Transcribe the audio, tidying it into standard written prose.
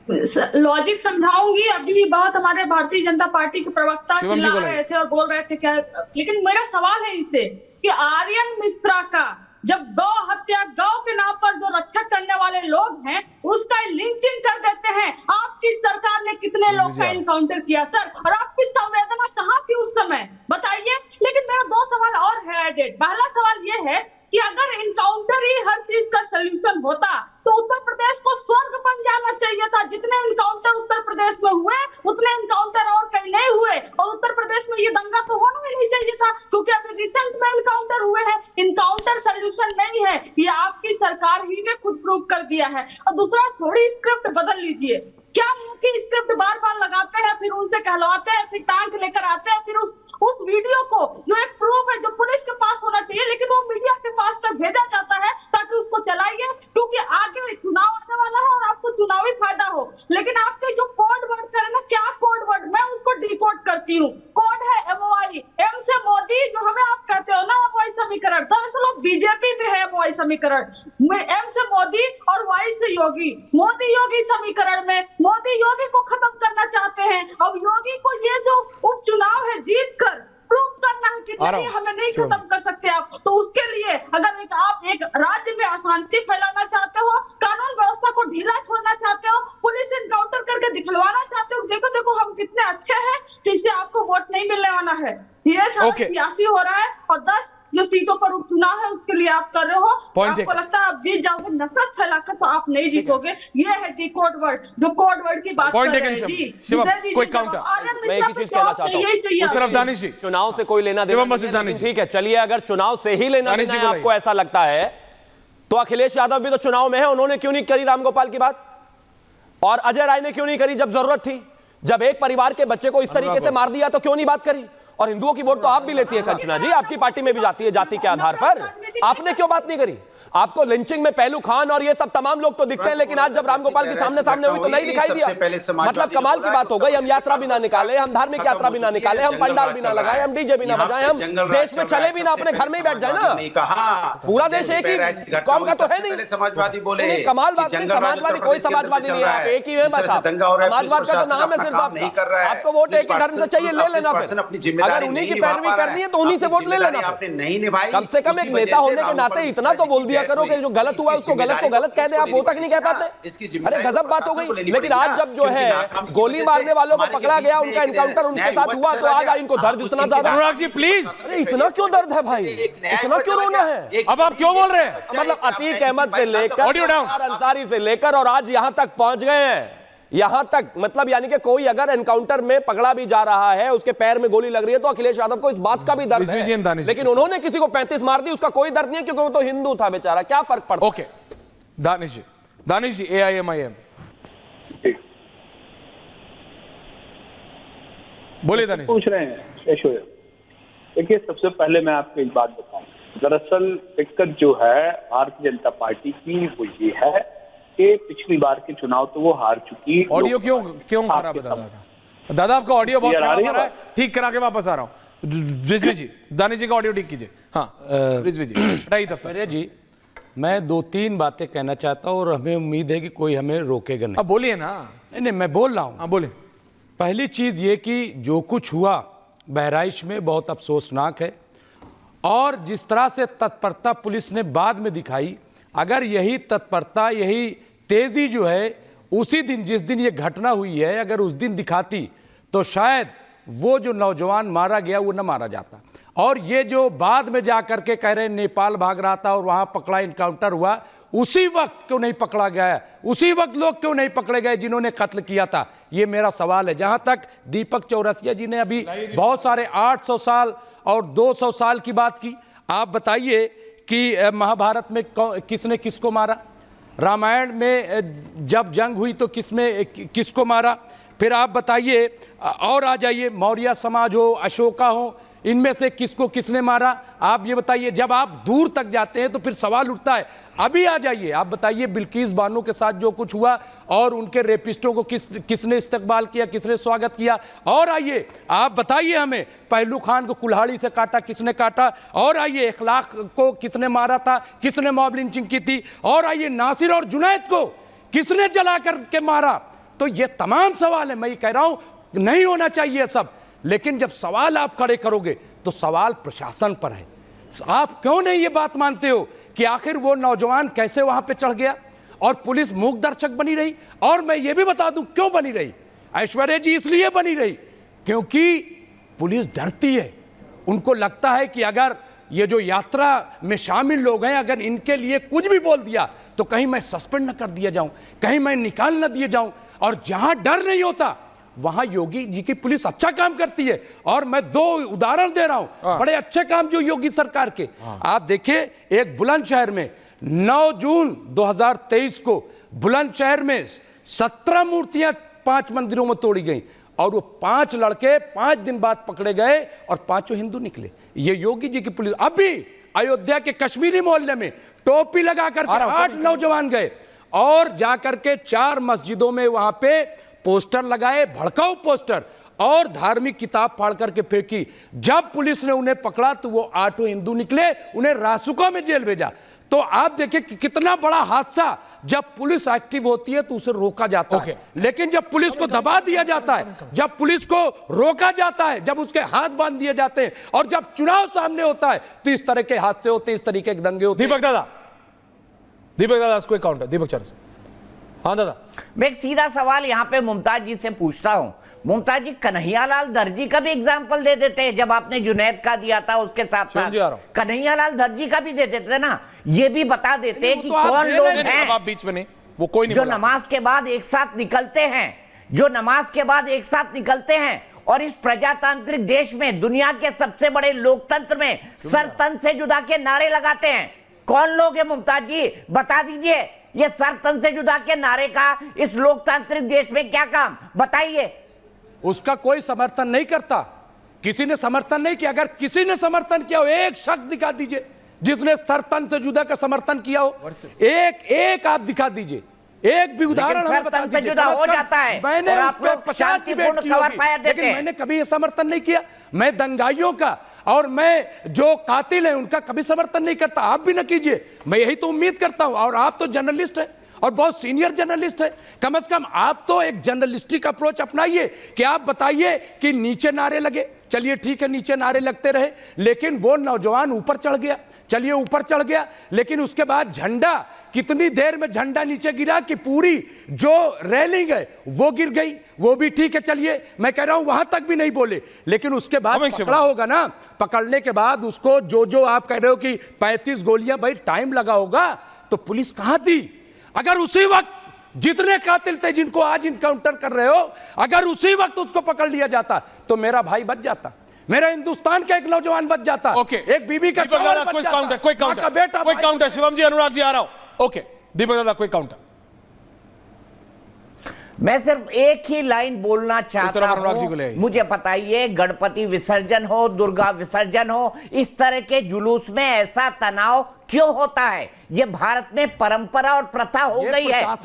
Logic समझाऊंगी। अभी भी बहुत हमारे भारतीय जनता पार्टी के प्रवक्ता शिवम जी चिल्ला बोलिए। रहे थे और बोल रहे थे क्या, लेकिन मेरा सवाल है इनसे कि आर्यन मिश्रा का जब गौ हत्या, गौ के नाम पर जो रक्षक करने वाले लोग हैं उसका लिंचिंग कर देते हैं, आपकी सरकार ने कितने लोग का इनकाउंटर किया सर? और आपकी संवेदना कहाँ थी उस समय, बताइए। लेकिन मेरा दो सवाल और है एडेड। पहला सवाल ये है कि अगर इनकाउंटर ही हर चीज का सोल्यूशन होता तो उत्तर प्रदेश को स्वर्ग बन जाना चाहिए था। जितने इनकाउंटर उत्तर प्रदेश में हुए उतने इनकाउंटर और कहीं नहीं हुए, और उत्तर प्रदेश में ये दंगा तो होना ही नहीं चाहिए था, क्योंकि अभी रिसेंट में इनकाउंटर हुए हैं। इनकाउंटर सोल्यूशन नहीं है, ये आपकी सरकार ही ने खुद प्रूव कर दिया है। और दूसरा, थोड़ी स्क्रिप्ट बदल लीजिए। क्या मुख्य स्क्रिप्ट बार बार लगाते हैं, फिर उनसे कहलवाते हैं, फिर टांग लेकर आते हैं, फिर उस वीडियो को जो एक प्रूफ है जो पुलिस के पास होना चाहिए, लेकिन वो मीडिया के पास तक भेजा जाता है ताकि उसको चलाइए, क्योंकि आगे चुनाव आने वाला है और आपको चुनावी फायदा हो। लेकिन आपके जो कोड वर्ड करे ना, क्या कोड वर्ड, मैं उसको डिकोड करती हूँ। कोड है एमओआई, एम से मोदी, जो हमें आप कहते हो ना एमओआई समीकरण, दरअसल बीजेपी में है एमओआई समीकरण। एम से मोदी और वाई से योगी, मोदी योगी समीकरण में मोदी योगी को खत्म करना चाहते हैं। अब योगी को ये जो उपचुनाव है जीत कर प्रूव करना है कि नहीं, हमें नहीं खत्म कर सकते आप। तो उसके लिए अगर आप एक राज्य में अशांति फैलाना चाहते हो, कानून व्यवस्था को ढीला छोड़ना चाहते हो, पुलिस इनकाउंटर करके दिखलवाना चाहते हो, देखो देखो हम कितने अच्छे हैं, तो इससे आपको वोट नहीं मिलने वाला है। ये सारा सियासी हो रहा है, और 10 जो सीटों पर उपचुनाव है उसके लिए आप कर रहे हो। आपको लगता है आप जीत जाओगे, नफरत फैलाकर तो आप नहीं जीतोगे। ये है डिकोड वर्ड, जो कोड वर्ड की बात कर रहे हैं जी। कोई काउंटर, मैं एक ही चीज कहना चाहता हूं, उस तरफ दानिश जी, चुनाव से कोई लेना देना नहीं है, ठीक है चलिए, अगर चुनाव से ही लेना देना है आपको ऐसा लगता है, तो अखिलेश यादव भी तो चुनाव में है, उन्होंने क्यों नहीं करी रामगोपाल की बात? और अजय राय ने क्यों नहीं करी जब जरूरत थी? जब एक परिवार के बच्चे को इस तरीके से मार दिया तो क्यों नहीं बात करी? और हिंदुओं की वोट तो आप भी लेती है कंचना जी, आपकी पार्टी में भी जाती है जाति के आधार पर, आपने क्यों बात नहीं करी? आपको लिंचिंग में पहलू खान और ये सब तमाम लोग तो दिखते हैं, लेकिन आज जब रामगोपाल की सामने सामने हुई तो नहीं दिखाई दिया। मतलब कमाल की बात हो गई, हम यात्रा भी ना निकाले, हम धार्मिक यात्रा भी ना निकाले, हम पंडाल भी ना लगाए, हम डीजे भी ना बजाए, हम देश में चले भी ना, अपने घर में ही बैठ जाए ना। पूरा देश एक ही कौम का तो है नहीं। समाजवादी बोले, कमाल बात नहीं, समाजवादी कोई समाजवादी नहीं है, आप एक ही है बस। समाजवाद का तो नाम है सिर्फ आपका, आपको वोट एक ही धर्म से चाहिए, ले लेना फिर। अगर उन्हीं की पैरवी करनी है तो उन्हीं से वोट ले लेना। आपने नहीं निभाई, कम से कम एक नेता होने के नाते इतना तो बोल दिया करो कि जो गलत हुआ उसको गलत को गलत कह दे, आप वो तक नहीं कह पाते। अरे गजब बात हो गई। लेकिन आज जब जो है गोली मारने वालों को पकड़ा गया, उनका एनकाउंटर उनके साथ हुआ, तो आज इनको दर्द इतना ज्यादा। अनुराग जी प्लीज, अरे इतना क्यों दर्द है भाई, इतना क्यों रोना है? अब आप क्यों बोल रहे हैं? मतलब अतीक अहमद से लेकर अंसारी से लेकर और आज यहां तक पहुंच गए हैं, यहां तक, मतलब यानी कि कोई अगर एनकाउंटर में पकड़ा भी जा रहा है, उसके पैर में गोली लग रही है, तो अखिलेश यादव को इस बात का भी दर्द है। लेकिन उन्होंने किसी को 35 मार दी, उसका कोई दर्द नहीं है, क्योंकि वो तो हिंदू था बेचारा, क्या फर्क पड़ता? ओके दानिश जी AIMIM बोलिए। दानिश पूछ रहे हैं ऐश्वर्या, देखिए सबसे पहले मैं आपको एक बात बताऊं, दरअसल दिक्कत जो है भारतीय जनता पार्टी की वो ये है कि पिछली बार के चुनाव तो वो हार चुकी। ऑडियो क्यों खराब है दादा? दादा आपका ऑडियो बहुत खराब आ रहा है, ठीक करा के वापस आ रहा हूँ। रिजवी जी, दानिश जी का ऑडियो ठीक कीजिए। हाँ रिजवी जी, हटाइए तब तक। जी मैं 2-3 बातें कहना चाहता हूँ और हमें उम्मीद है कि कोई हमें रोकेगा नहीं। अब बोलिए ना। नहीं मैं बोल रहा हूँ। हाँ बोलिए। पहली चीज ये कि जो कुछ हुआ बहराइच में बहुत अफसोसनाक है, और जिस तरह से तत्परता पुलिस ने बाद में दिखाई, अगर यही तत्परता, यही तेजी जो है उसी दिन जिस दिन ये घटना हुई है, अगर उस दिन दिखाती तो शायद वो जो नौजवान मारा गया वो न मारा जाता। और ये जो बाद में जा करके कह रहे हैं नेपाल भाग रहा था और वहां पकड़ा, इनकाउंटर हुआ, उसी वक्त क्यों नहीं पकड़ा गया? उसी वक्त लोग क्यों नहीं पकड़े गए जिन्होंने कत्ल किया था? ये मेरा सवाल है। जहां तक दीपक चौरसिया जी ने अभी बहुत सारे 800 साल और 200 साल की बात की, आप बताइए कि महाभारत में किसने किसको मारा? रामायण में जब जंग हुई तो किसको मारा? फिर आप बताइए, और आ जाइए, मौर्य समाज हो, अशोका हो, इनमें से किसको किसने मारा? आप ये बताइए। जब आप दूर तक जाते हैं तो फिर सवाल उठता है। अभी आ जाइए, आप बताइए बिल्किस बानो के साथ जो कुछ हुआ और उनके रेपिस्टों को किसने इस्तकबाल किया, किसने स्वागत किया? और आइए आप बताइए हमें, पहलू खान को कुल्हाड़ी से काटा, किसने काटा? और आइए, इखलाक को किसने मारा था, किसने मॉब लिंचिंग की थी? और आइए, नासिर और जुनैद को किसने जला करके मारा? तो ये तमाम सवाल है। मैं ये कह रहा हूं नहीं होना चाहिए सब, लेकिन जब सवाल आप खड़े करोगे तो सवाल प्रशासन पर है। आप क्यों नहीं ये बात मानते हो कि आखिर वो नौजवान कैसे वहां पे चढ़ गया और पुलिस मूक दर्शक बनी रही? और मैं ये भी बता दूं क्यों बनी रही। ऐश्वर्या जी इसलिए बनी रही क्योंकि पुलिस डरती है। उनको लगता है कि अगर ये जो यात्रा में शामिल लोग हैं, अगर इनके लिए कुछ भी बोल दिया तो कहीं मैं सस्पेंड न कर दिया जाऊं, कहीं मैं निकाल न दिए जाऊं। और जहां डर नहीं होता वहां योगी जी की पुलिस अच्छा काम करती है। और मैं 2 उदाहरण दे रहा हूं, बड़े अच्छे काम जो योगी सरकार के। आप देखिए, एक बुलंदशहर में 9 जून 2023 को बुलंदशहर में 17 मूर्तियां 5 मंदिरों में तोड़ी गई और वो 5 लड़के 5 दिन बाद पकड़े गए और 5 हिंदू निकले। ये योगी जी की पुलिस। अभी अयोध्या के कश्मीरी मोहल्ले में टोपी लगा करके 8 नौजवान गए और जाकर के 4 मस्जिदों में वहां पे पोस्टर लगाए, भड़काऊ पोस्टर, और धार्मिक किताब फाड़ करके फेंकी। जब पुलिस ने उन्हें पकड़ा तो वो 8 हिंदू निकले, उन्हें रासुका में जेल भेजा। तो आप देखिए कि कितना बड़ा हादसा। जब पुलिस एक्टिव होती है तो उसे रोका जाता है, लेकिन जब पुलिस को दबा दिया जाता है, जब पुलिस को रोका जाता है, जब उसके हाथ बांध दिए जाते हैं और जब चुनाव सामने होता है तो इस तरह के हादसे होते हैं, इस तरीके के दंगे होते हैं। दीपक दादा कोई काउंटर। दीपक चरण से। हाँ दादा, मैं एक सीधा सवाल यहाँ पे मुमताज जी से पूछता हूँ। मुमताज जी, कन्हैयालाल दर्जी का भी एग्जाम्पल दे देते हैं। जब आपने जुनैद का दिया था उसके साथ साथ कन्हैयालाल दर्जी का भी दे देते ना। ये भी बता देते कि कौन लोग हैं आप बीच में नहीं, वो कोई नहीं जो नमाज के बाद एक साथ निकलते हैं, जो नमाज के बाद एक साथ निकलते हैं और इस प्रजातांत्रिक देश में, दुनिया के सबसे बड़े लोकतंत्र में सर तन से जुदा के नारे लगाते हैं। कौन लोग हैं मुमताज जी, बता दीजिए। ये सर तन से जुदा के नारे का इस लोकतांत्रिक देश में क्या काम, बताइए। उसका कोई समर्थन नहीं करता, किसी ने समर्थन नहीं किया। अगर किसी ने समर्थन किया हो, एक शख्स दिखा दीजिए जिसने सर तन से जुदा का समर्थन किया हो। एक आप दिखा दीजिए, एक भी उदाहरण हमें बता दीजिए। जुदा हो जाता है मैंने और आप लोग शांतिपूर्ण कवर फायर देते हैं, लेकिन मैंने कभी ये समर्थन नहीं किया। मैं दंगाइयों का और मैं जो कातिल है उनका कभी समर्थन नहीं करता। आप भी ना कीजिए, मैं यही तो उम्मीद करता हूं। और आप तो जर्नलिस्ट हैं और बहुत सीनियर जर्नलिस्ट है, कम से कम आप तो एक जर्नलिस्टिक अप्रोच अपनाइए कि आप बताइए कि नीचे नारे लगे। चलिए ठीक है, नीचे नारे लगते रहे, लेकिन वो नौजवान ऊपर चढ़ गया। चलिए ऊपर चढ़ गया, लेकिन उसके बाद झंडा, कितनी देर में झंडा नीचे गिरा कि पूरी जो रेलिंग है वो गिर गई। वो भी ठीक है, चलिए मैं कह रहा हूं वहां तक भी नहीं बोले, लेकिन उसके बाद पकड़ा होगा ना। पकड़ने के बाद उसको जो आप कह रहे हो कि 35 गोलियां, भाई टाइम लगा होगा तो पुलिस कहां थी? अगर उसी वक्त जितने कातिल थे जिनको आज इनकाउंटर कर रहे हो, अगर उसी वक्त उसको पकड़ लिया जाता तो मेरा भाई बच जाता, मेरा हिंदुस्तान का एक नौजवान बच जाता, एक बीबी का कोई काउंटर। शिवम जी, अनुराग जी आ रहा हूं। ओके दीपक दादा, कोई काउंटर। मैं सिर्फ एक ही लाइन बोलना चाहता हूं, मुझे बताइए, गणपति विसर्जन हो, दुर्गा विसर्जन हो, इस तरह के जुलूस में ऐसा तनाव क्यों होता है? ये भारत में परंपरा और प्रथा हो गई है।